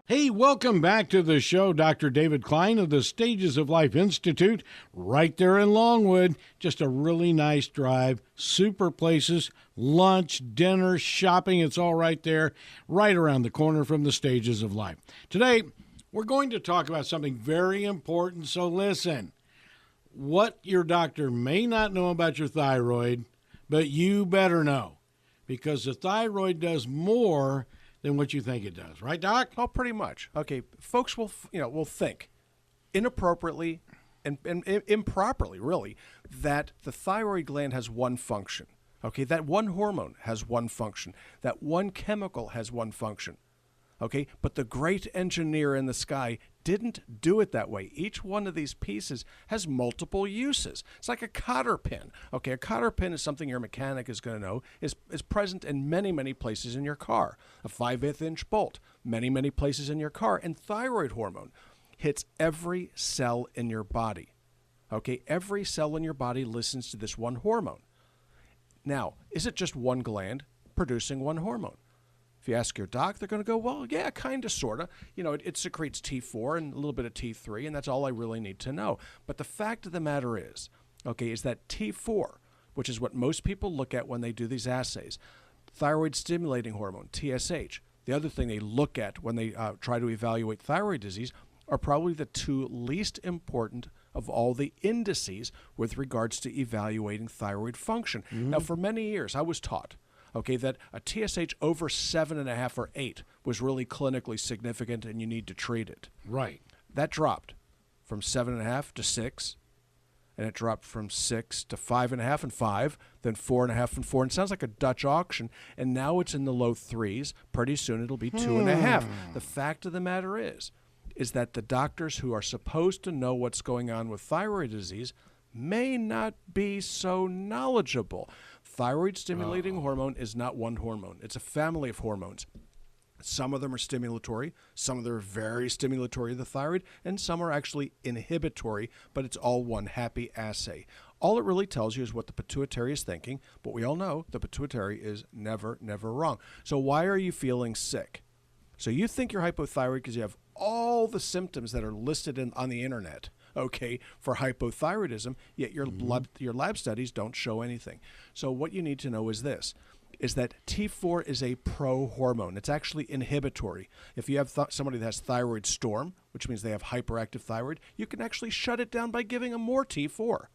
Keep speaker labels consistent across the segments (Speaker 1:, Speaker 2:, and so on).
Speaker 1: Hey, welcome back to the show. Dr. David Klein of the Stages of Life Institute, right there in Longwood. Just a really nice drive, super places, lunch, dinner, shopping. It's all right there, right around the corner from the Stages of Life. Today, we're going to talk about something very important, so listen. What your doctor may not know about your thyroid, but you better know, because the thyroid does more than what you think it does. Right, Doc?
Speaker 2: Oh, pretty much. Okay, folks will think inappropriately and improperly, really, that the thyroid gland has one function. Okay, that one hormone has one function. That one chemical has one function. Okay, but the great engineer in the sky didn't do it that way. Each one of these pieces has multiple uses. It's like a cotter pin. Okay, a cotter pin is something your mechanic is going to know is present in many, many places in your car. A 5/8 inch bolt, many, many places in your car. And thyroid hormone hits every cell in your body. Okay, every cell in your body listens to this one hormone. Now, is it just one gland producing one hormone? If you ask your doc, they're going to go, well, yeah, kind of, sort of. It secretes T4 and a little bit of T3, and that's all I really need to know. But the fact of the matter is that T4, which is what most people look at when they do these assays, thyroid stimulating hormone, TSH, the other thing they look at when they try to evaluate thyroid disease are probably the two least important of all the indices with regards to evaluating thyroid function. Mm-hmm. Now, for many years, I was taught that a TSH over 7.5 or 8 was really clinically significant and you need to treat it.
Speaker 1: Right.
Speaker 2: That dropped from 7.5 to 6, and it dropped from 6 to 5.5 and 5, then 4.5 and 4. And it sounds like a Dutch auction, and now it's in the low 3s. Pretty soon it'll be 2.5. The fact of the matter is that the doctors who are supposed to know what's going on with thyroid disease may not be so knowledgeable. Thyroid stimulating hormone is not one hormone. It's a family of hormones. Some of them are stimulatory, some of them are very stimulatory of the thyroid, and some are actually inhibitory, but it's all one happy assay. All it really tells you is what the pituitary is thinking, but we all know the pituitary is never, never wrong. So why are you feeling sick? So you think you're hypothyroid because you have all the symptoms that are listed on the internet, for hypothyroidism, yet your lab studies don't show anything. So what you need to know is this, is that T4 is a pro-hormone. It's actually inhibitory. If you have somebody that has thyroid storm, which means they have hyperactive thyroid, you can actually shut it down by giving them more T4.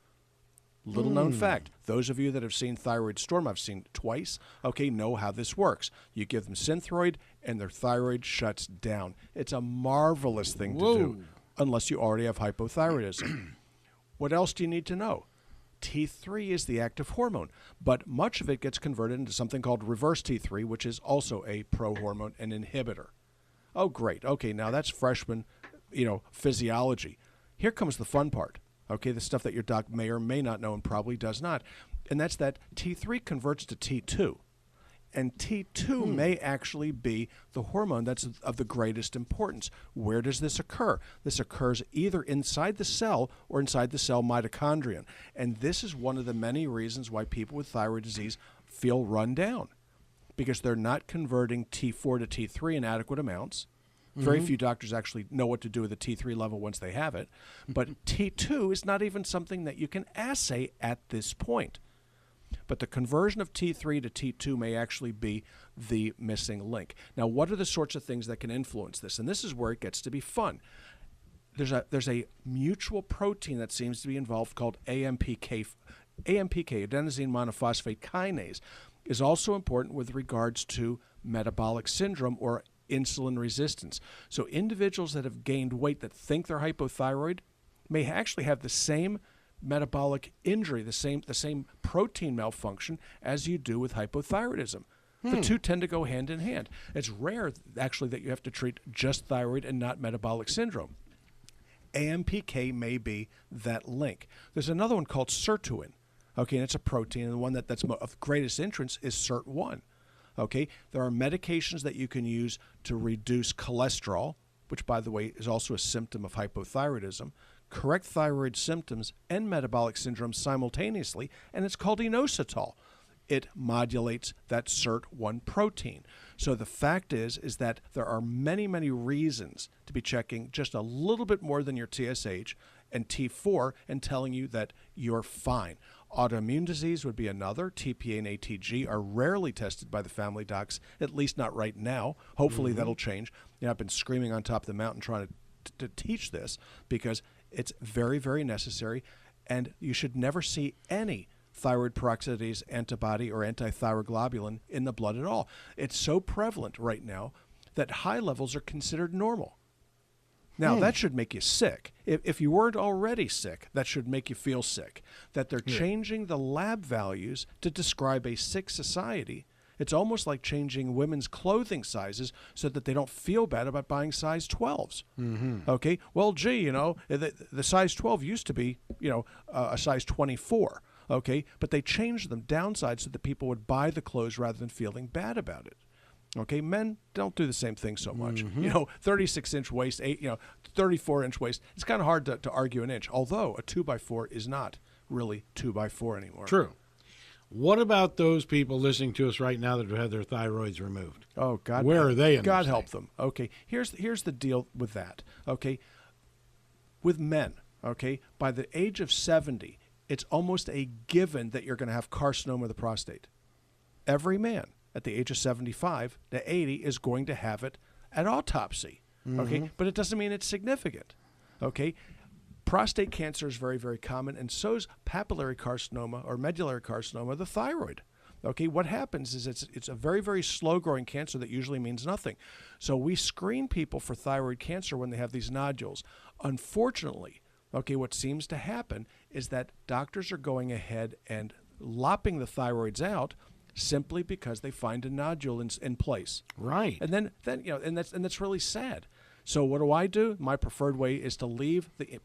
Speaker 2: Little known fact, those of you that have seen thyroid storm, I've seen it twice, know how this works. You give them Synthroid and their thyroid shuts down. It's a marvelous thing to do, unless you already have hypothyroidism. What else do you need to know? T3 is the active hormone, but much of it gets converted into something called reverse T3, which is also a pro-hormone, an inhibitor. Oh, great. Okay, now that's freshman, physiology. Here comes the fun part. The stuff that your doc may or may not know and probably does not. And that's that T3 converts to T2. And T2 may actually be the hormone that's of the greatest importance. Where does this occur? This occurs either inside the cell or inside the cell mitochondrion. And this is one of the many reasons why people with thyroid disease feel run down, because they're not converting T4 to T3 in adequate amounts. Very few doctors actually know what to do with the T3 level once they have it. But T2 is not even something that you can assay at this point. But the conversion of T3 to T2 may actually be the missing link. Now, what are the sorts of things that can influence this? And this is where it gets to be fun. There's a mutual protein that seems to be involved called AMPK. AMPK, adenosine monophosphate kinase, is also important with regards to metabolic syndrome or insulin resistance. So individuals that have gained weight that think they're hypothyroid may actually have the same metabolic injury, the same protein malfunction as you do with hypothyroidism. The two tend to go hand in hand. It's rare, actually, that you have to treat just thyroid and not metabolic syndrome. AMPK may be that link. There's another one called sirtuin. And it's a protein, and the one that's of greatest interest is SIRT1. There are medications that you can use to reduce cholesterol, which, by the way, is also a symptom of hypothyroidism, correct thyroid symptoms and metabolic syndrome simultaneously, and it's called inositol. it modulates that SIRT1 protein. So the fact is that there are many, many reasons to be checking just a little bit more than your TSH and T4 and telling you that you're fine. Autoimmune disease would be another. TPA and ATG are rarely tested by the family docs, at least not right now. Hopefully that'll change. I've been screaming on top of the mountain trying to teach this because it's very, very necessary, and you should never see any thyroid peroxidase antibody or antithyroglobulin in the blood at all. It's so prevalent right now that high levels are considered normal. Now, that should make you sick. If you weren't already sick, that should make you feel sick. That they're changing the lab values to describe a sick society. It's almost like changing women's clothing sizes so that they don't feel bad about buying size 12s. Okay? Well, gee, the size 12 used to be, a size 24. Okay? But they changed them downside so that people would buy the clothes rather than feeling bad about it. Okay, men don't do the same thing so much. 36-inch waist, 34-inch waist. It's kind of hard to argue an inch, although a 2x4 is not really 2x4 anymore.
Speaker 1: True. What about those people listening to us right now that have had their thyroids removed?
Speaker 2: Oh, God.
Speaker 1: Where are they in
Speaker 2: God
Speaker 1: this
Speaker 2: help
Speaker 1: thing?
Speaker 2: them. Okay, here's the deal with that. Okay, with men, okay, by the age of 70, it's almost a given that you're going to have carcinoma of the prostate. Every man at the age of 75 to 80 is going to have it at autopsy, okay? But it doesn't mean it's significant, okay? Prostate cancer is very, very common, and so is papillary carcinoma or medullary carcinoma of the thyroid. Okay, what happens is it's a very, very slow-growing cancer that usually means nothing. So we screen people for thyroid cancer when they have these nodules. Unfortunately, okay, what seems to happen is that doctors are going ahead and lopping the thyroids out simply because they find a nodule in place.
Speaker 1: Right.
Speaker 2: And then that's really sad. So what do? My preferred way is to leave the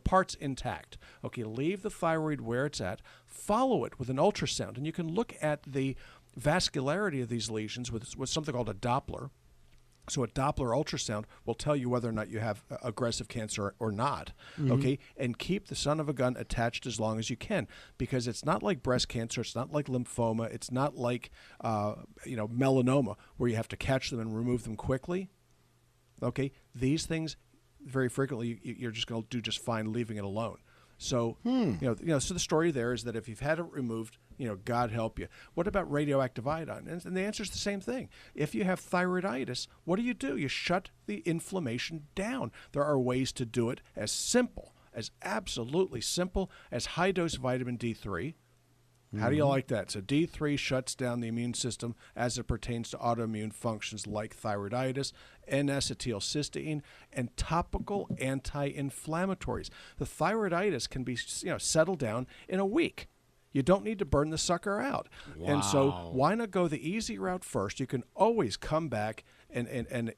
Speaker 2: parts intact. Okay, leave the thyroid where it's at. Follow it with an ultrasound, and you can look at the vascularity of these lesions with something called a Doppler. So a Doppler ultrasound will tell you whether or not you have aggressive cancer or not, okay? And keep the son of a gun attached as long as you can, because it's not like breast cancer, it's not like lymphoma, it's not like melanoma where you have to catch them and remove them quickly, okay? These things, very frequently, you're just going to do just fine leaving it alone. So, so the story there is that if you've had it removed, God help you. What about radioactive iodine? And the answer is the same thing. If you have thyroiditis, what do? You shut the inflammation down. There are ways to do it as absolutely simple as high-dose vitamin D3. How do you like that? So D3 shuts down the immune system as it pertains to autoimmune functions like thyroiditis, N-acetylcysteine, and topical anti-inflammatories. The thyroiditis can be settled down in a week. You don't need to burn the sucker out.
Speaker 1: Wow.
Speaker 2: And so why not go the easy route first? You can always come back and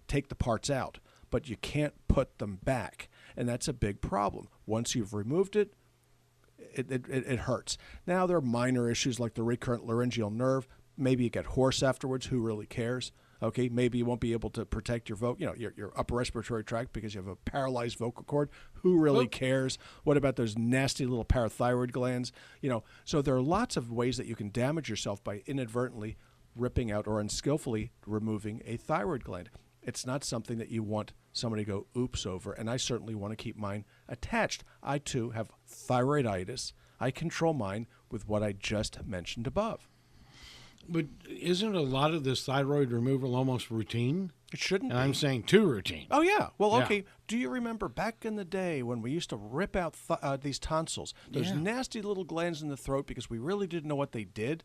Speaker 2: take the parts out, but you can't put them back. And that's a big problem. Once you've removed it, it hurts. Now, there are minor issues like the recurrent laryngeal nerve. Maybe you get hoarse afterwards. Who really cares? Okay, maybe you won't be able to protect your your upper respiratory tract because you have a paralyzed vocal cord. Who really cares? What about those nasty little parathyroid glands? So there are lots of ways that you can damage yourself by inadvertently ripping out or unskillfully removing a thyroid gland. It's not something that you want somebody to go oops over, and I certainly want to keep mine attached. I, too, have thyroiditis. I control mine with what I just mentioned above.
Speaker 1: But isn't a lot of this thyroid removal almost routine?
Speaker 2: It shouldn't be.
Speaker 1: I'm saying too routine.
Speaker 2: Oh, yeah. Well,
Speaker 1: Yeah.
Speaker 2: okay. Do you remember back in the day when we used to rip out these tonsils, those nasty little glands in the throat because we really didn't know what they did?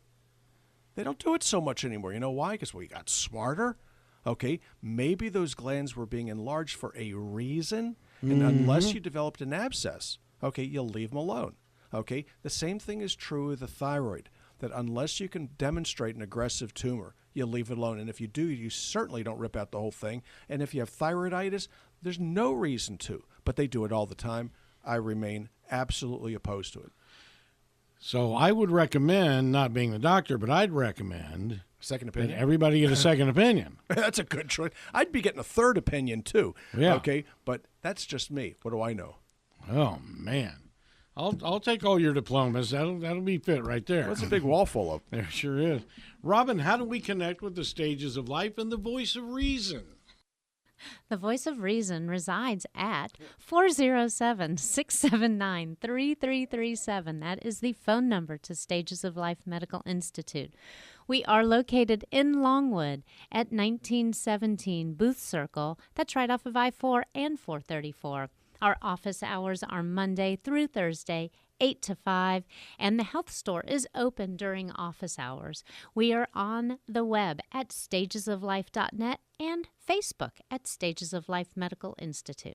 Speaker 2: They don't do it so much anymore. You know why? Because we got smarter. Okay, maybe those glands were being enlarged for a reason, and unless you developed an abscess, okay, you'll leave them alone. Okay, the same thing is true with the thyroid, that unless you can demonstrate an aggressive tumor, you'll leave it alone. And if you do, you certainly don't rip out the whole thing. And if you have thyroiditis, there's no reason to, but they do it all the time. I remain absolutely opposed to it.
Speaker 1: So I would recommend, not being the doctor, but I'd recommend
Speaker 2: Second
Speaker 1: that
Speaker 2: opinion?
Speaker 1: everybody get a second opinion.
Speaker 2: That's a good choice. I'd be getting a third opinion, too.
Speaker 1: Yeah.
Speaker 2: Okay, but that's just me. What do I know?
Speaker 1: Oh, man. I'll take all your diplomas. That'll be fit right there.
Speaker 2: That's a big wall full of.
Speaker 1: There sure is. Robin, how do we connect with the stages of life and the voice of reason?
Speaker 3: The Voice of Reason resides at 407-679-3337. That is the phone number to Stages of Life Medical Institute. We are located in Longwood at 1917 Booth Circle. That's right off of I-4 and 434. Our office hours are Monday through Thursday, 8 to 5, and the health store is open during office hours. We are on the web at stagesoflife.net and Facebook at Stages of Life Medical Institute.